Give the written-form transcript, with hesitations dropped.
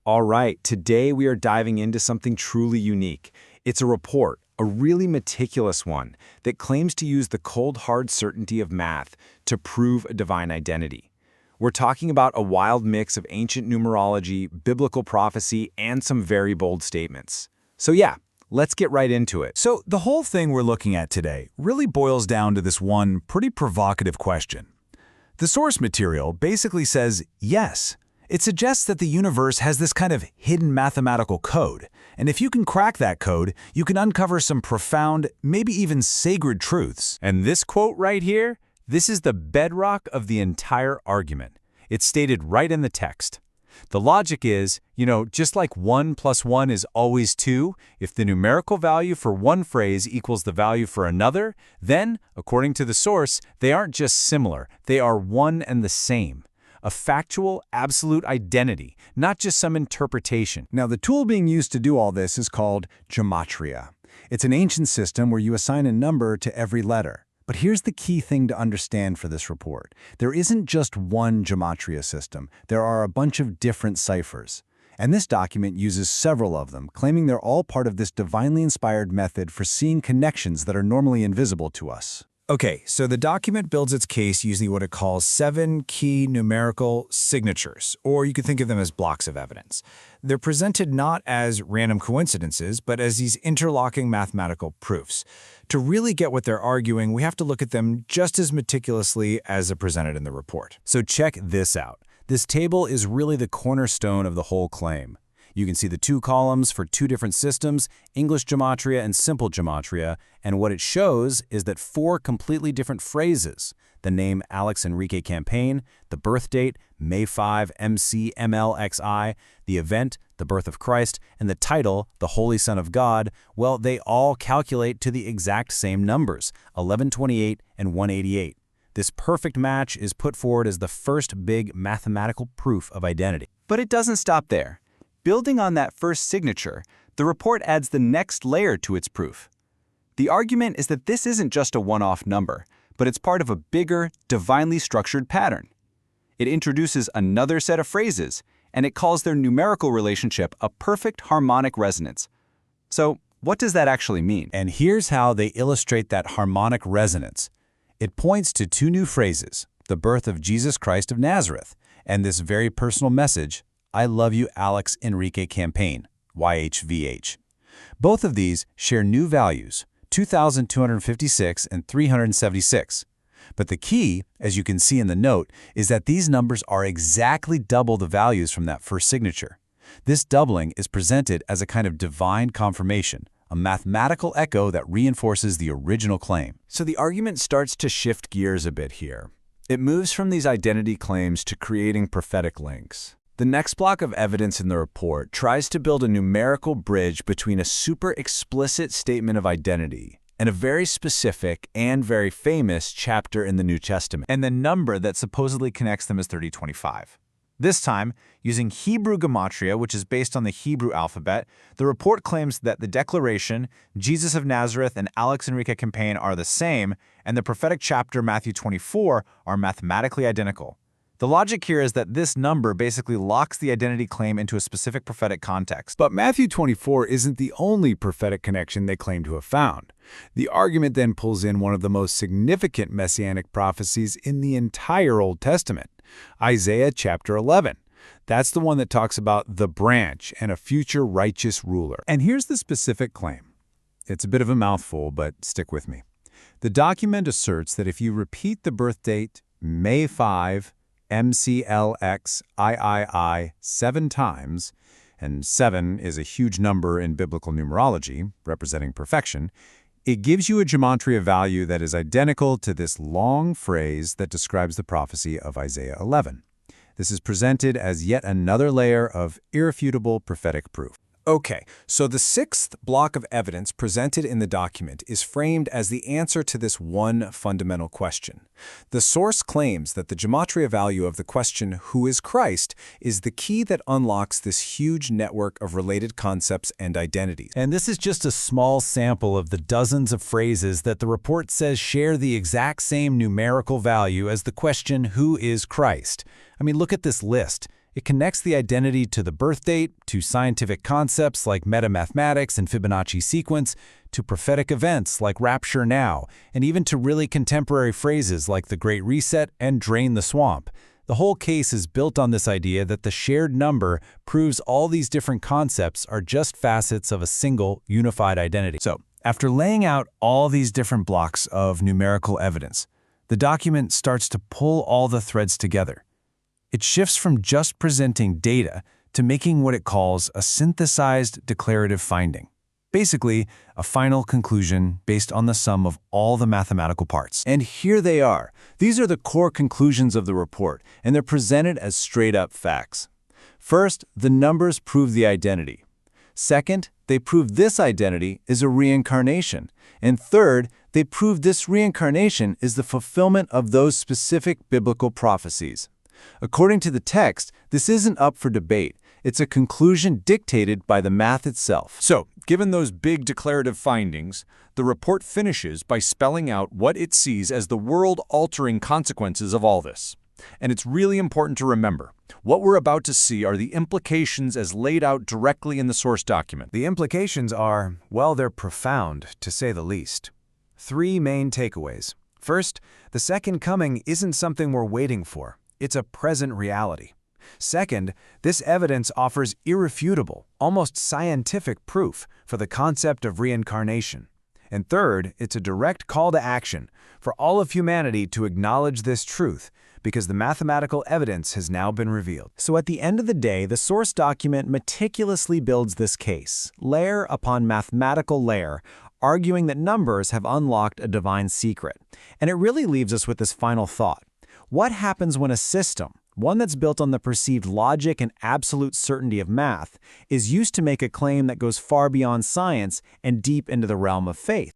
All right, today we are diving into something truly unique. It's a report, a really meticulous one, that claims to use the cold, hard certainty of math to prove a divine identity. We're talking about a wild mix of ancient numerology, biblical prophecy, and some very bold statements. So yeah, let's get right into it. So the whole thing we're looking at today really boils down to this one pretty provocative question. The source material basically says yes. It suggests that the universe has this kind of hidden mathematical code, and if you can crack that code, you can uncover some profound, maybe even sacred truths. And this quote right here, this is the bedrock of the entire argument. It's stated right in the text. The logic is, just like 1 + 1 is always 2, if the numerical value for one phrase equals the value for another, then, according to the source, they aren't just similar, they are one and the same. A factual, absolute identity, not just some interpretation. Now, the tool being used to do all this is called gematria. It's an ancient system where you assign a number to every letter. But here's the key thing to understand for this report. There isn't just one gematria system. There are a bunch of different ciphers. And this document uses several of them, claiming they're all part of this divinely inspired method for seeing connections that are normally invisible to us. Okay, so the document builds its case using what it calls 7 key numerical signatures, or you could think of them as blocks of evidence. They're presented not as random coincidences, but as these interlocking mathematical proofs. To really get what they're arguing, we have to look at them just as meticulously as they're presented in the report. So check this out. This table is really the cornerstone of the whole claim. You can see the 2 columns for 2 different systems, English gematria and simple gematria, and what it shows is that 4 completely different phrases, the name Alex Enrique Campaign, the birth date, May 5, MCMLXI, the event, the birth of Christ, and the title, the Holy Son of God, well, they all calculate to the exact same numbers, 1128 and 188. This perfect match is put forward as the first big mathematical proof of identity. But it doesn't stop there. Building on that first signature, the report adds the next layer to its proof. The argument is that this isn't just a one-off number, but it's part of a bigger, divinely structured pattern. It introduces another set of phrases, and it calls their numerical relationship a perfect harmonic resonance. So, what does that actually mean? And here's how they illustrate that harmonic resonance. It points to 2 new phrases, the birth of Jesus Christ of Nazareth, and this very personal message, I love you, Alex Enrique Campaign, YHVH. Both of these share new values, 2,256 and 376. But the key, as you can see in the note, is that these numbers are exactly double the values from that first signature. This doubling is presented as a kind of divine confirmation, a mathematical echo that reinforces the original claim. So the argument starts to shift gears a bit here. It moves from these identity claims to creating prophetic links. The next block of evidence in the report tries to build a numerical bridge between a super explicit statement of identity and a very specific and very famous chapter in the New Testament. And the number that supposedly connects them is 3025. This time, using Hebrew gematria, which is based on the Hebrew alphabet, the report claims that the declaration, Jesus of Nazareth and Alex Enrique Campaign are the same, and the prophetic chapter, Matthew 24, are mathematically identical. The logic here is that this number basically locks the identity claim into a specific prophetic context. But Matthew 24 isn't the only prophetic connection they claim to have found. The argument then pulls in one of the most significant messianic prophecies in the entire Old Testament, Isaiah chapter 11. That's the one that talks about the branch and a future righteous ruler. And here's the specific claim. It's a bit of a mouthful, but stick with me. The document asserts that if you repeat the birth date, May 5, MCLXIII 7 times, and 7 is a huge number in biblical numerology, representing perfection, it gives you a gematria value that is identical to this long phrase that describes the prophecy of Isaiah 11. This is presented as yet another layer of irrefutable prophetic proof. Okay, so the 6th block of evidence presented in the document is framed as the answer to this one fundamental question. The source claims that the gematria value of the question, who is Christ, is the key that unlocks this huge network of related concepts and identities. And this is just a small sample of the dozens of phrases that the report says share the exact same numerical value as the question, who is Christ? I mean, look at this list. It connects the identity to the birth date, to scientific concepts like metamathematics and Fibonacci sequence, to prophetic events like Rapture Now, and even to really contemporary phrases like the Great Reset and Drain the Swamp. The whole case is built on this idea that the shared number proves all these different concepts are just facets of a single, unified identity. So, after laying out all these different blocks of numerical evidence, the document starts to pull all the threads together. It shifts from just presenting data to making what it calls a synthesized declarative finding. Basically, a final conclusion based on the sum of all the mathematical parts. And here they are. These are the core conclusions of the report, and they're presented as straight-up facts. First, the numbers prove the identity. Second, they prove this identity is a reincarnation. And third, they prove this reincarnation is the fulfillment of those specific biblical prophecies. According to the text, this isn't up for debate. It's a conclusion dictated by the math itself. So, given those big declarative findings, the report finishes by spelling out what it sees as the world-altering consequences of all this. And it's really important to remember, what we're about to see are the implications as laid out directly in the source document. The implications are, well, they're profound, to say the least. 3 main takeaways. First, the second coming isn't something we're waiting for. It's a present reality. Second, this evidence offers irrefutable, almost scientific proof for the concept of reincarnation. And third, it's a direct call to action for all of humanity to acknowledge this truth, because the mathematical evidence has now been revealed. So at the end of the day, the source document meticulously builds this case, layer upon mathematical layer, arguing that numbers have unlocked a divine secret. And it really leaves us with this final thought. What happens when a system, one that's built on the perceived logic and absolute certainty of math, is used to make a claim that goes far beyond science and deep into the realm of faith?